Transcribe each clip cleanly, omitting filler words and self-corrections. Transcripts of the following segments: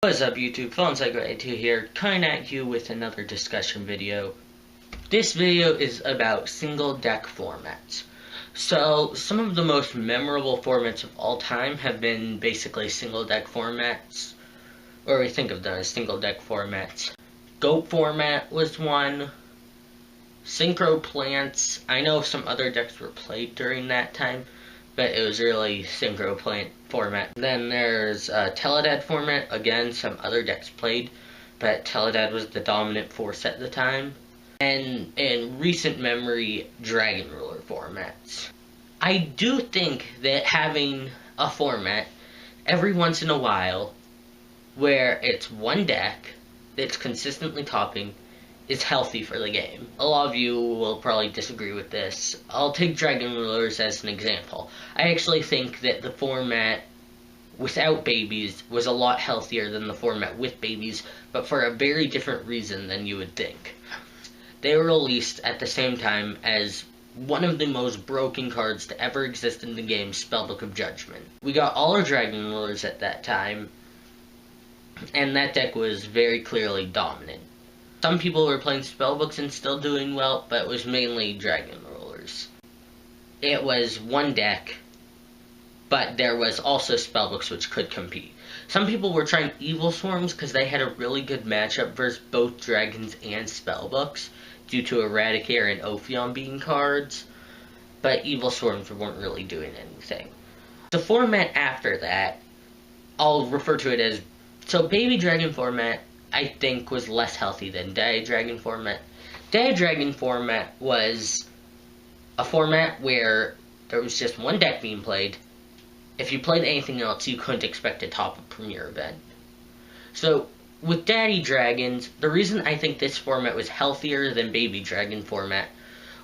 What's up YouTube, PhonePsycho82 here, coming at you with another discussion video. This video is about single deck formats. So, some of the most memorable formats of all time have been basically single deck formats, or we think of them as single deck formats. GOAT format was one. Synchro Plants, I know some other decks were played during that time, but it was really Synchro Plant format. Then there's Teledad format. Again, some other decks played, but Teledad was the dominant force at the time. And in recent memory, Dragon Ruler formats. I do think that having a format every once in a while where it's one deck that's consistently topping is healthy for the game. A lot of you will probably disagree with this. I'll take Dragon Rulers as an example. I actually think that the format without babies was a lot healthier than the format with babies, but for a very different reason than you would think. They were released at the same time as one of the most broken cards to ever exist in the game, Spellbook of Judgment. We got all our Dragon Rulers at that time, and that deck was very clearly dominant. Some people were playing Spellbooks and still doing well, but it was mainly Dragon Rulers. It was one deck, but there was also Spellbooks which could compete. Some people were trying Evil Swarms because they had a really good matchup versus both Dragons and Spellbooks, due to Eradicator and Ophion being cards, but Evil Swarms weren't really doing anything. The format after that, I'll refer to it as, so Baby Dragon format, I think, was less healthy than Daddy Dragon format. Daddy Dragon format was a format where there was just one deck being played. If you played anything else, you couldn't expect to top a premier event. So, with Daddy Dragons, the reason I think this format was healthier than Baby Dragon format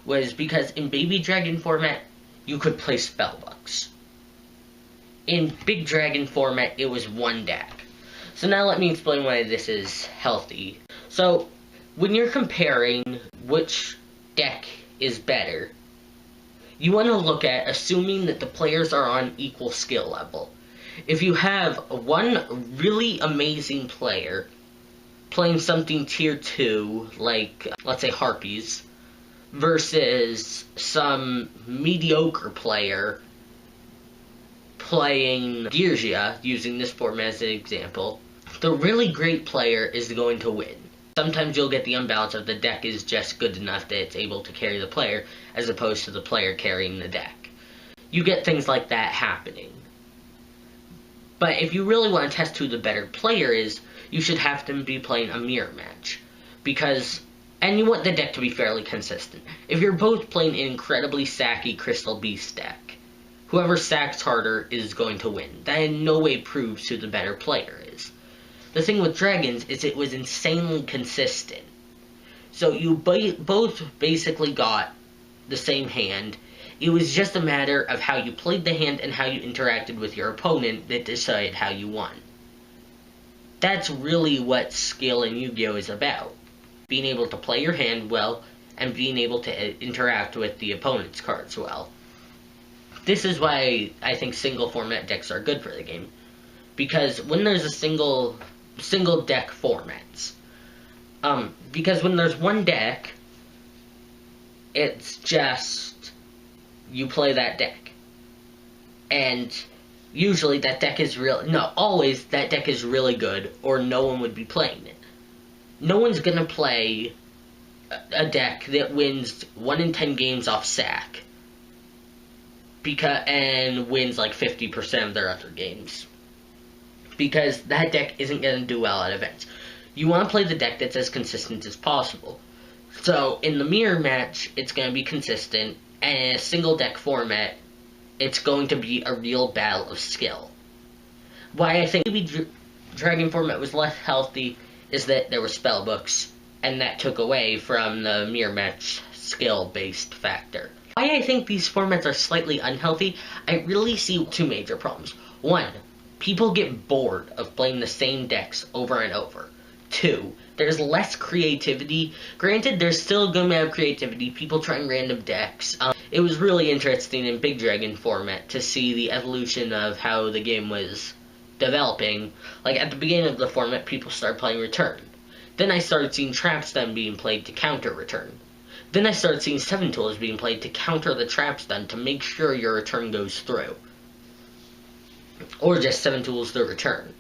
was because in Baby Dragon format, you could play Spellbooks. In Big Dragon format, it was one deck. So now let me explain why this is healthy. So, when you're comparing which deck is better, you want to look at assuming that the players are on equal skill level. If you have one really amazing player playing something tier 2, like, let's say Harpies, versus some mediocre player playing Geargia, using this format as an example, the really great player is going to win. Sometimes you'll get the unbalance of the deck is just good enough that it's able to carry the player, as opposed to the player carrying the deck. You get things like that happening. But if you really want to test who the better player is, you should have them be playing a mirror match. And you want the deck to be fairly consistent. If you're both playing an incredibly sacky Crystal Beast deck, whoever sacks harder is going to win. That in no way proves who the better player is. The thing with Dragons is it was insanely consistent. So you both basically got the same hand. It was just a matter of how you played the hand and how you interacted with your opponent that decided how you won. That's really what skill in Yu-Gi-Oh! Is about. Being able to play your hand well, and being able to interact with the opponent's cards well. This is why I think single format decks are good for the game. Because when there's a single deck formats. Because when there's one deck, it's just, you play that deck. And usually that deck is always that deck is really good, or no one would be playing it. No one's gonna play a deck that wins 1 in 10 games off sack. And wins like 50% of their other games. Because that deck isn't going to do well at events. You want to play the deck that's as consistent as possible. So, in the mirror match, it's going to be consistent, and in a single deck format, it's going to be a real battle of skill. Why I think Baby Dragon format was less healthy is that there were Spellbooks, and that took away from the mirror match skill-based factor. Why I think these formats are slightly unhealthy, I really see two major problems. One, people get bored of playing the same decks over and over. Two, there's less creativity. Granted, there's still a good amount of creativity, people trying random decks. It was really interesting in Big Dragon format to see the evolution of how the game was developing, like at the beginning of the format, people started playing return. Then I started seeing trap stun being played to counter return. Then I started seeing 7 tools being played to counter the trap stun to make sure your return goes through. Or just 7 tools to return.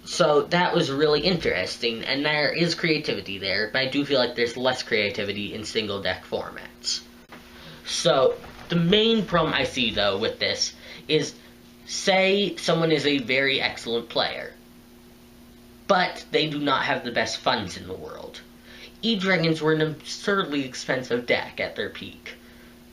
So that was really interesting, and there is creativity there, but I do feel like there's less creativity in single deck formats. So the main problem I see though with this is, say someone is a very excellent player, but they do not have the best funds in the world. E-Dragons were an absurdly expensive deck at their peak.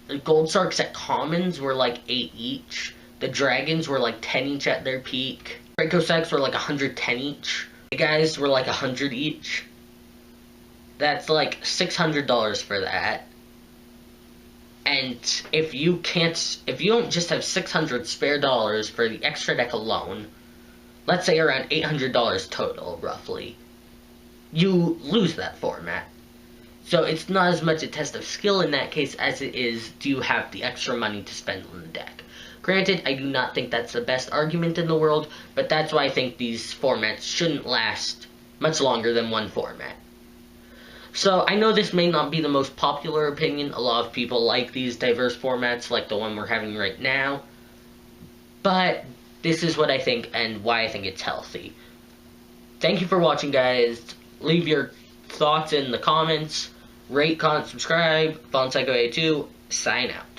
The Gold Sarks at commons were like 8 each. The Dragons were like 10 each at their peak. Draco Sacks were like 110 each. The guys were like 100 each. That's like $600 for that. And if you don't just have 600 spare dollars for the extra deck alone, let's say around $800 total, roughly, you lose that format. So it's not as much a test of skill in that case as it is, do you have the extra money to spend on the deck? Granted, I do not think that's the best argument in the world, but that's why I think these formats shouldn't last much longer than one format. So, I know this may not be the most popular opinion. A lot of people like these diverse formats, like the one we're having right now. But this is what I think and why I think it's healthy. Thank you for watching, guys. Leave your thoughts in the comments. Rate, comment, subscribe. FallenPsycho82, sign out.